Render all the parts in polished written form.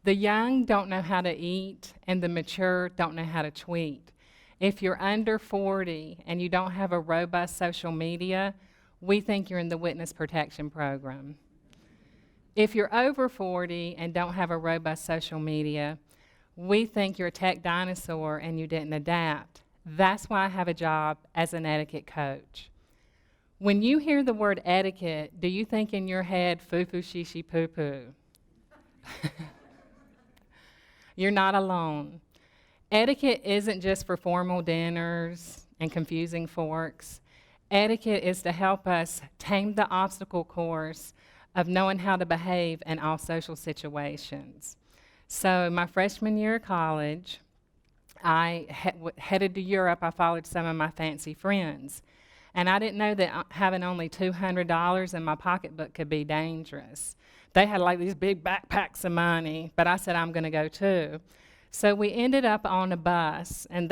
The young don't know how to eat, and the mature don't know how to tweet. If you're under 40 and you don't have a robust social media, we think you're in the witness protection program. If you're over 40 and don't have a robust social media, we think you're a tech dinosaur and you didn't adapt. That's why I have a job as an etiquette coach. When you hear the word etiquette, do you think in your head, foo-foo, shishi, poo-poo? You're not alone. Etiquette isn't just for formal dinners and confusing forks. Etiquette is to help us tame the obstacle course of knowing how to behave in all social situations. So my freshman year of college, I headed to Europe. I followed some of my fancy friends. And I didn't know that having only $200 in my pocketbook could be dangerous. They had like these big backpacks of money, but I said, I'm going to go too. So we ended up on a bus, and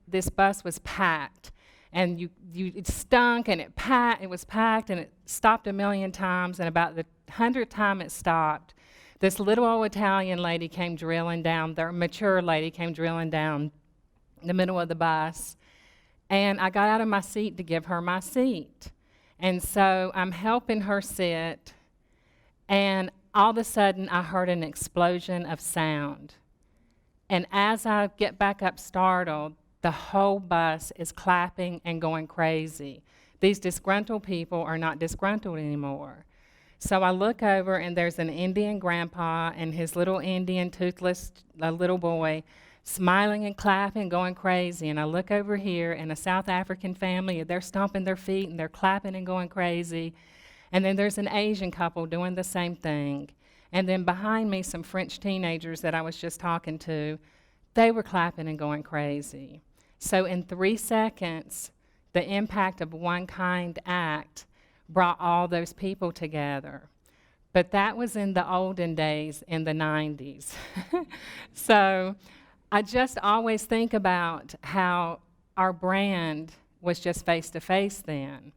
this bus was packed. And it stunk, and it was packed, and it stopped a million times, and about the 100th time it stopped, this little old Italian lady came drilling down, the mature lady came drilling down the middle of the bus, and I got out of my seat to give her my seat. And so I'm helping her sit, and all of a sudden I heard an explosion of sound. And as I get back up startled, the whole bus is clapping and going crazy. These disgruntled people are not disgruntled anymore. So I look over, and there's an Indian grandpa and his little Indian toothless little boy smiling and clapping, going crazy. And I look over here, and a South African family, they're stomping their feet, and they're clapping and going crazy. And then there's an Asian couple doing the same thing. And then behind me, some French teenagers that I was just talking to, they were clapping and going crazy. So in 3 seconds, the impact of one kind act brought all those people together. But that was in the olden days, in the 90s. So I just always think about how our brand was just face-to-face then.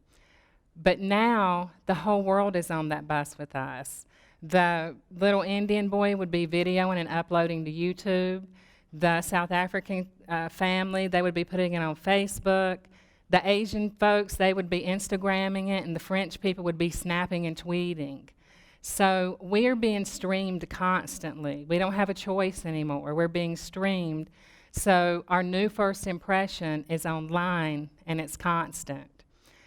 But now, the whole world is on that bus with us. The little Indian boy would be videoing and uploading to YouTube. The South African family, they would be putting it on Facebook. The Asian folks, they would be Instagramming it, and the French people would be snapping and tweeting. So we're being streamed constantly. We don't have a choice anymore. We're being streamed. So our new first impression is online, and it's constant.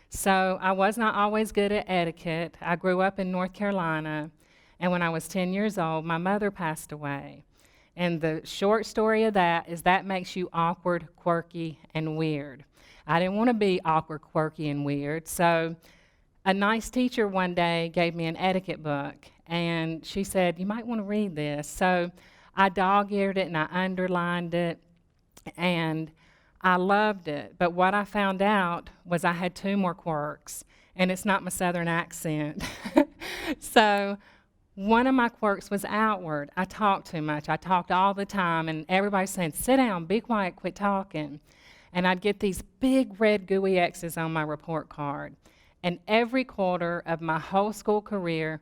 So I was not always good at etiquette. I grew up in North Carolina, and when I was 10 years old, my mother passed away. And the short story of that is that makes you awkward, quirky, and weird. I didn't want to be awkward, quirky, and weird. So a nice teacher one day gave me an etiquette book, and she said, you might want to read this. So I dog-eared it, and I underlined it, and I loved it. But what I found out was I had 2 more quirks, and it's not my Southern accent. So one of my quirks was outward. I talked too much. I talked all the time, and everybody's saying, sit down, be quiet, quit talking. And I'd get these big red gooey X's on my report card. And every quarter of my whole school career,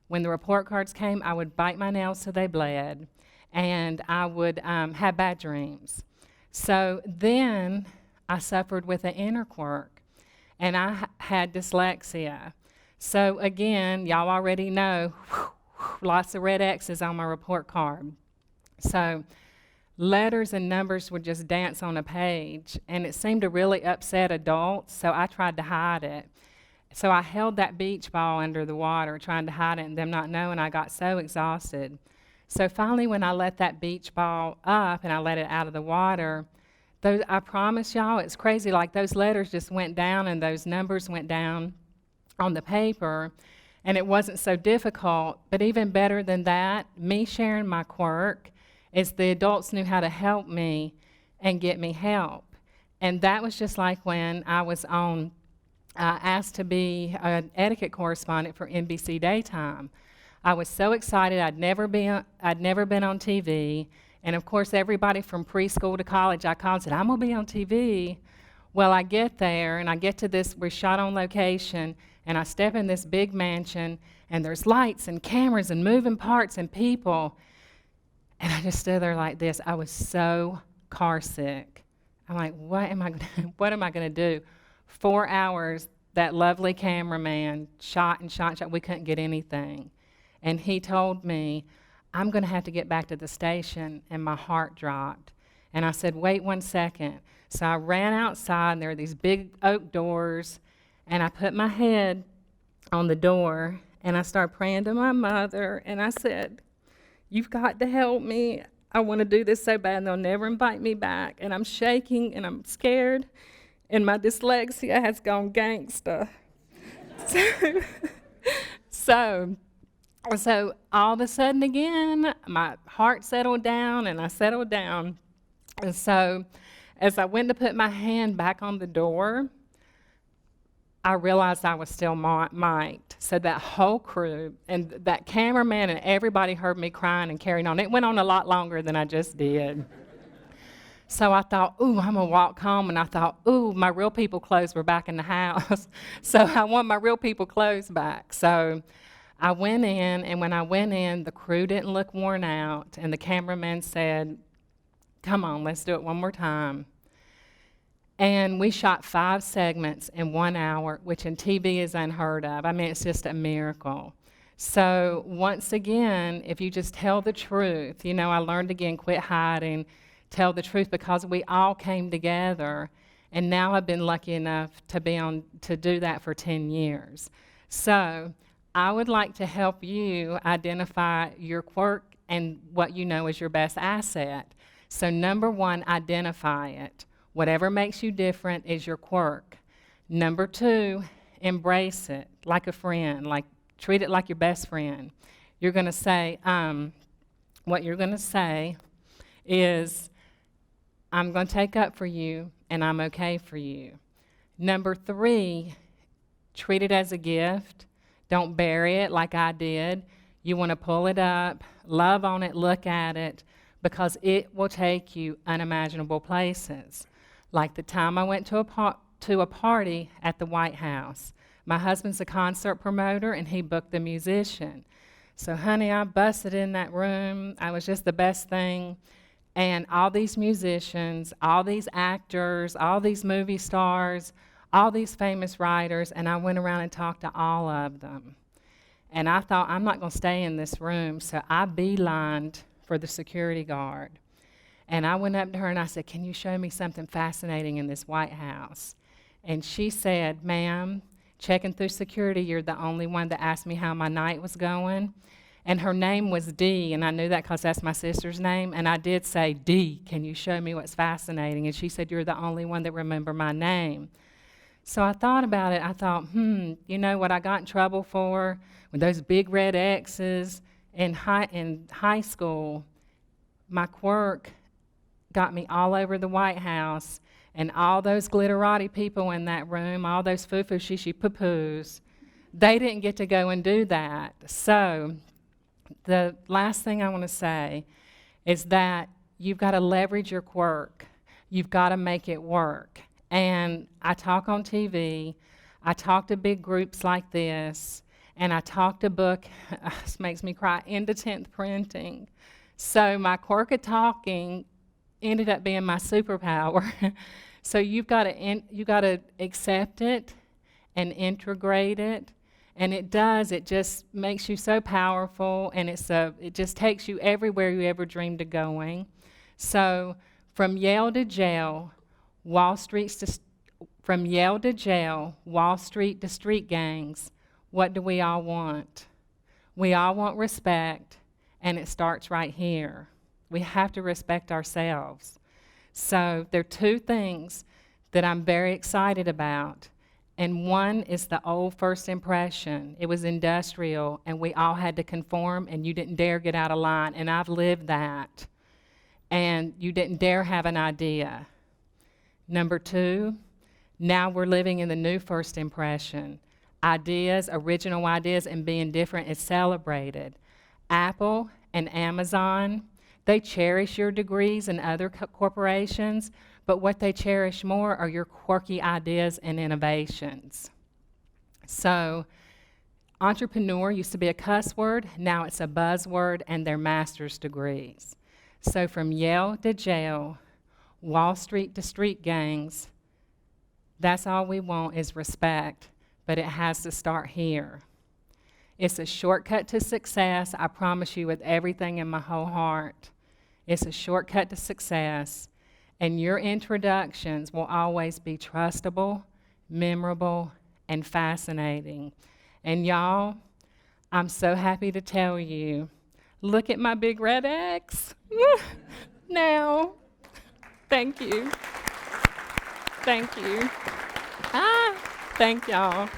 when the report cards came, I would bite my nails so they bled, and I would have bad dreams. So then I suffered with an inner quirk, and I had dyslexia. So again, y'all already know, lots of red X's on my report card. So letters and numbers would just dance on a page, and it seemed to really upset adults, so I tried to hide it. So I held that beach ball under the water, trying to hide it, and them not knowing. I got so exhausted. So finally, when I let that beach ball up and I let it out of the water, I promise y'all, it's crazy, like those letters just went down and those numbers went down on the paper, and it wasn't so difficult. But even better than that, me sharing my quirk is the adults knew how to help me and get me help. And that was just like when I was asked to be an etiquette correspondent for NBC Daytime. I was so excited. I'd never been on TV. And of course, everybody from preschool to college, I called and said, I'm gonna be on TV. Well, I get there, and I get to this, we're shot on location, and I step in this big mansion, and there's lights and cameras and moving parts and people. And I just stood there like this. I was so car sick. I'm like, what am I going to do? 4 hours, that lovely cameraman shot and shot and shot. We couldn't get anything. And he told me, I'm going to have to get back to the station, and my heart dropped. And I said, wait 1 second. So I ran outside, and there were these big oak doors, and I put my head on the door, and I started praying to my mother, and I said, you've got to help me. I want to do this so bad, and they'll never invite me back. And I'm shaking, and I'm scared, and my dyslexia has gone gangsta. So all of a sudden again, my heart settled down, and I settled down. And so as I went to put my hand back on the door, I realized I was still mic'd. So that whole crew and that cameraman and everybody heard me crying and carrying on. It went on a lot longer than I just did. So I thought, ooh, I'm gonna walk home, and I thought, ooh, my real people clothes were back in the house. So I want my real people clothes back. So I went in, and when I went in, the crew didn't look worn out, and the cameraman said, come on, let's do it one more time. And we shot 5 segments in 1 hour, which in TV is unheard of. I mean, it's just a miracle. So once again, if you just tell the truth, I learned again, quit hiding, tell the truth, because we all came together, and now I've been lucky enough to do that for 10 years. So I would like to help you identify your quirk and what you know is your best asset. So number 1, identify it. Whatever makes you different is your quirk. Number 2, embrace it like a friend, treat it like your best friend. You're going to say, what you're going to say is, I'm going to take up for you, and I'm okay for you. Number 3, treat it as a gift. Don't bury it like I did. You want to pull it up, love on it, look at it, because it will take you unimaginable places. Like the time I went to a party at the White House. My husband's a concert promoter, and he booked the musician. So, honey, I busted in that room. I was just the best thing. And all these musicians, all these actors, all these movie stars, all these famous writers, and I went around and talked to all of them. And I thought, I'm not going to stay in this room, so I beelined for the security guard. And I went up to her and I said, can you show me something fascinating in this White House? And she said, ma'am, checking through security, you're the only one that asked me how my night was going. And her name was Dee, and I knew that because that's my sister's name. And I did say, Dee, can you show me what's fascinating? And she said, you're the only one that remember my name. So I thought about it. I thought, you know what I got in trouble for? With those big red X's in high school, my quirk got me all over the White House, and all those glitterati people in that room, all those foo-foo, shishi, poo-poos, they didn't get to go and do that. So the last thing I want to say is that you've got to leverage your quirk. You've got to make it work. And I talk on TV, I talk to big groups like this, and I talk to book, this makes me cry, into 10th printing. So my quirk of talking ended up being my superpower. So you've got to accept it and integrate it, and it just makes you so powerful, and it just takes you everywhere you ever dreamed of going. So from Yale to jail, Wall Street to street gangs, what do we all want? We all want respect, and it starts right here. We have to respect ourselves. So there are 2 things that I'm very excited about. And one is the old first impression. It was industrial, and we all had to conform, and you didn't dare get out of line. And I've lived that. And you didn't dare have an idea. Number 2, now we're living in the new first impression. Ideas, original ideas, and being different is celebrated. Apple and Amazon, they cherish your degrees and other corporations, but what they cherish more are your quirky ideas and innovations. So, entrepreneur used to be a cuss word, now it's a buzzword, and they're master's degrees. So from Yale to jail, Wall Street to street gangs, that's all we want is respect, but it has to start here. It's a shortcut to success, I promise you with everything in my whole heart. It's a shortcut to success, and your introductions will always be trustable, memorable, and fascinating. And y'all, I'm so happy to tell you, look at my big red X. Now, thank you. Thank you. Thank y'all.